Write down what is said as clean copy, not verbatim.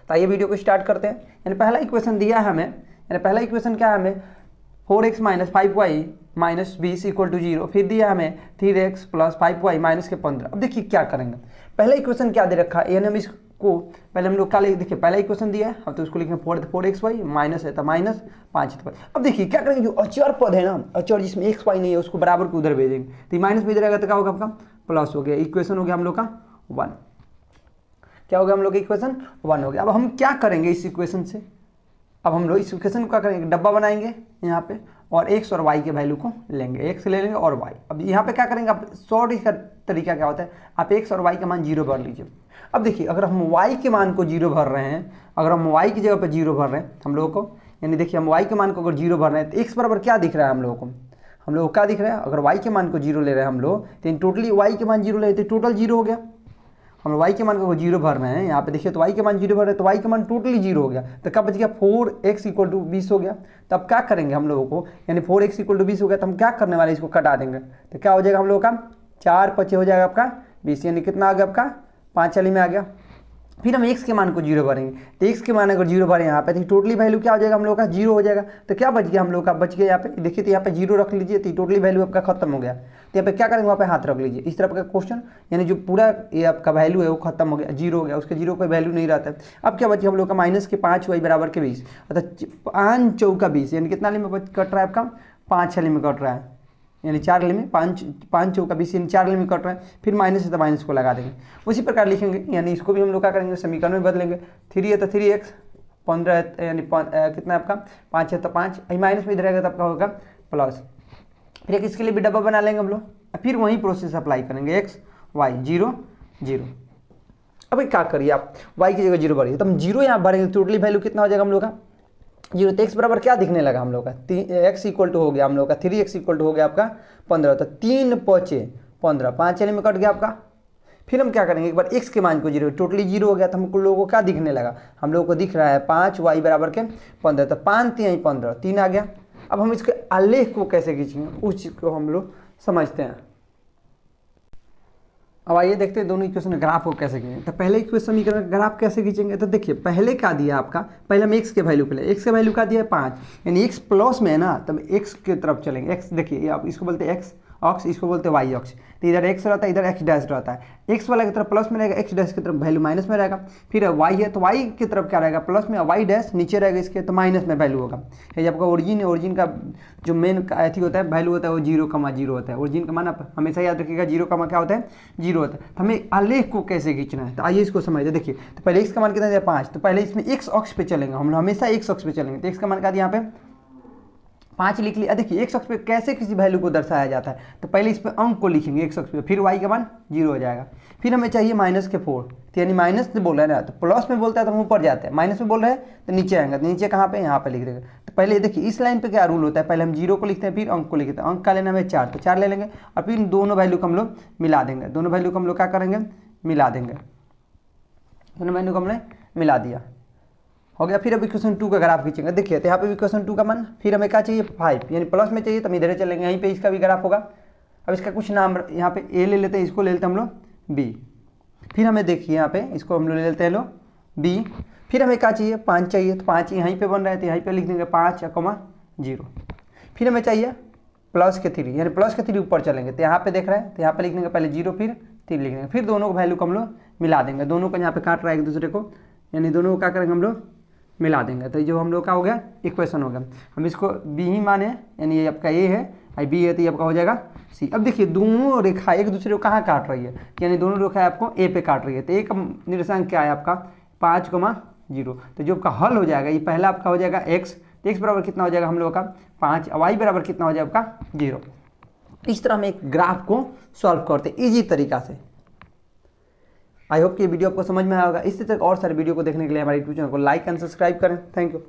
तो आइए वीडियो को स्टार्ट करते हैं। यानी पहला इक्वेशन दिया है हमें, यानी पहला इक्वेशन क्या है हमें 4x minus 5y minus 20 equal to 0। फिर दिया हमें 3x प्लस 5y माइनस के 15। अब देखिए क्या करेंगे, पहला इक्वेशन क्या दे रखा है, यानी हम इसको पहले हम लोग क्या लिखे, देखिए पहला इक्वेशन दिया है, अब तो उसको लिखें 4xy माइनस है तो माइनस 5। अब देखिए क्या करेंगे, जो अचर पद है ना, अचर जिसमें x y नहीं है उसको बराबर को उधर भेजेंगे, तो माइनस में इधर आएगा तो क्या होगा आपका प्लस हो गया। इक्वेशन हो गया हम लोग का 1। क्या हो गया हम लोग का इक्वेशन 1 हो गया। अब हम क्या करेंगे इस इक्वेशन से, अब हम लोग इस इक्वेशन को क्या करेंगे, डब्बा बनाएंगे यहाँ पे और x और y के वैल्यू को लेंगे, x ले लेंगे और y। अब यहाँ पे क्या करेंगे, आप शॉर्ट इसका तरीका क्या होता है, आप x और y का मान 0 भर लीजिए। अब देखिए अगर हम y के मान को 0 भर रहे हैं, अगर हम y की जगह पर 0 भर रहे हैं हम लोगों को, यानी देखिए हम y के मान को अगर 0 भर रहे हैं तो x बराबर क्या दिख रहा है हम लोगों को, हम लोग को क्या दिख रहा है, अगर y के मान को 0 ले रहे हैं हम लोग तो टोटली y के मान 0 ले रहे तो टोटल 0 हो गया। हम लोग y के मान को 0 भर रहे हैं, यहाँ पे देखिए तो y के मान 0 भर रहे हैं तो y के मान टोटली 0 हो गया। तो क्या बच गया 4x इक्वल टू 20 हो गया। तो अब क्या करेंगे हम लोगों को, यानी 4x इक्वल टू 20 हो गया तो हम क्या करने वाले इसको कटा देंगे, तो क्या हो जाएगा हम लोगों का 4 5 हो जाएगा आपका 20, यानी कितना आ गया आपका 5 चाली में आ गया। फिर हम x के मान को 0 भरेंगे, तो x के मान अगर 0 भरें यहाँ पे तो टोटली वैल्यू क्या हो जाएगा हम लोग का 0 हो जाएगा। तो क्या बच गया हम लोग का, बच गया यहाँ पे देखिए, तो यहाँ पे 0 रख लीजिए तो टोटली वैल्यू आपका खत्म हो गया। तो यहाँ पे क्या करेंगे, वहाँ पे हाथ रख लीजिए इस तरफ का क्वेश्चन, यानी जो पूरा ये आपका वैल्यू है वो खत्म हो गया, 0 हो गया, उसके 0 कोई वैल्यू नहीं रहता है। अब क्या बचे हम लोग का माइनस के 5y बराबर के 20, अर्थात 5 चौका 20, यानी कितना लिमिट कट रहा है आपका 5 छली में कट रहा है, यानी 4 लिमिट 5 चौका 20 यानी 4 लिमिट कट रहा है। फिर माइनस है तो माइनस को लगा देंगे, उसी प्रकार लिखेंगे, यानी इसको भी हम लोग क्या करेंगे समीकरण में बदलेंगे। 3 है तो 3x, 15 है यानी कितना आपका 5 है तो 5, माइनस में इधर आएगा तो आपका होगा प्लस। फिर एक इसके लिए भी डब्बा बना लेंगे हम लोग, फिर वही प्रोसेस अप्लाई करेंगे x y 0 0। अब क्या करिए आप y की जगह 0 भरिए, तो हम 0 यहाँ भरेंगे, टोटली वैल्यू कितना हो जाएगा हम लोग का 0। तो x बराबर क्या दिखने लगा हम लोग का, x इक्वल टू हो गया हम लोग का 3x इक्वल टू हो गया आपका 15। तो 3 5 15, 5 चले में कट गया आपका। फिर हम क्या करेंगे, एक बार x के मान को 0, टोटली 0 हो गया, तो हम लोगों को क्या दिखने लगा, हम लोगों को दिख रहा है 5y बराबर के 15। तो 5 3 15, 3 आ गया। अब हम इसके आलेख को कैसे खींचेंगे उस चीज़ को हम लोग समझते हैं। अब आइए देखते हैं दोनों इक्वेशन ग्राफ को कैसे खींचेंगे। तो पहले इक्वेशन समीकरण ग्राफ कैसे खींचेंगे, तो देखिए पहले क्या दिया आपका, पहले हम x के वैल्यू के लिए, x का वैल्यू क्या दिया है 5, यानी x प्लस में है ना, तब x की तरफ चलेंगे। x देखिए आप इसको बोलते हैं x अक्ष, इसको बोलते हैं y अक्ष। तो इधर x रहता है, इधर x डैश रहता है, x वाला की तरफ प्लस में रहेगा, x डैश की तरफ वैल्यू माइनस में रहेगा। फिर y है तो y की तरफ क्या रहेगा प्लस में, y डैश नीचे रहेगा इसके तो माइनस में वैल्यू होगा। ये आपका ओरिजिन है, ओरिजिन का जो मेन अथी होता है वैल्यू होता है वो 0,0 होता है। ओरिजिन का मान आप हमेशा याद रखिएगा 0 क्या होता है 0 होता है। तो हमें आलेख को कैसे खींचना है, तो आइए इसको समझते हैं। देखिए तो पहले x का मान कितना दिया 5, तो पहले इसमें x अक्ष पे चलेंगे, हम हमेशा x अक्ष पे चलेंगे। तो x का मान क्या दिया यहाँ पे 5 लिख लिया। देखिए x अक्ष पे कैसे किसी वैल्यू को दर्शाया जाता है, तो पहले इस पे अंक को लिखेंगे x अक्ष पे, फिर y का मान 0 हो जाएगा। फिर हमें चाहिए माइनस के 4, तो यानी माइनस से बोल रहे हैं ना, तो प्लस में बोलता है तो हम ऊपर जाते हैं, माइनस में बोल रहे हैं तो नीचे आएंगे, तो नीचे कहाँ पे यहाँ पे लिख देंगे। तो पहले देखिए इस लाइन पे क्या रूल होता है, पहले हम 0 को लिखते हैं फिर अंक को लिखते हैं। अंक का लेना हमें 4, तो 4 ले लेंगे और फिर दोनों वैल्यू को हम लोग मिला देंगे, दोनों वैल्यू को हम लोग क्या करेंगे मिला देंगे, दोनों वैल्यू को हमने मिला दिया हो गया। फिर अब इक्वेशन 2 का ग्राफ खींचेंगे। देखिए तो यहाँ पे इक्वेशन 2 का मान, फिर हमें क्या चाहिए 5, यानी प्लस में चाहिए तो हम इधर चलेंगे, यहीं पे इसका भी ग्राफ होगा। अब इसका कुछ नाम यहाँ पे ए ले लेते हैं, इसको ले लेते हैं हम लोग बी। फिर हमें देखिए यहाँ पे इसको हम लोग ले लेते हैं लो बी। फिर हमें क्या चाहिए 5 चाहिए, तो 5 यहीं पर बन रहा है तो यहीं पर लिख देंगे 5,0। फिर हमें चाहिए प्लस के 3, यानी प्लस के 3 ऊपर चलेंगे, तो यहाँ पे देख रहे हैं तो यहाँ पे लिख देंगे पहले 0 फिर 3 लिख देंगे। फिर दोनों को वैल्यू को हम लोग मिला देंगे, दोनों को यहाँ पे काट रहा है एक दूसरे को, यानी दोनों को क्या करेंगे हम लोग मिला देंगे। तो जो हम लोग का हो गया इक्वेशन हो गया। हम इसको बी ही माने, यानी ये आपका ए है और बी है तो ये आपका हो जाएगा सी। अब देखिए दोनों रेखा एक दूसरे को कहाँ काट रही है, यानी दोनों रेखा आपको ए पे काट रही है। तो एक निर्देशांक क्या है आपका 5,0, तो जो आपका हल हो जाएगा ये पहला आपका हो जाएगा x, तो x बराबर कितना हो जाएगा हम लोग का 5, y बराबर कितना हो जाएगा आपका 0। इस तरह हम एक ग्राफ को सॉल्व करते हैं ईजी तरीका से। आई होप कि वीडियो आपको समझ में आया होगा। इसी तरह और सारे वीडियो को देखने के लिए हमारे यूट्यूब चैनल को लाइक एंड सब्सक्राइब करें। Thank you.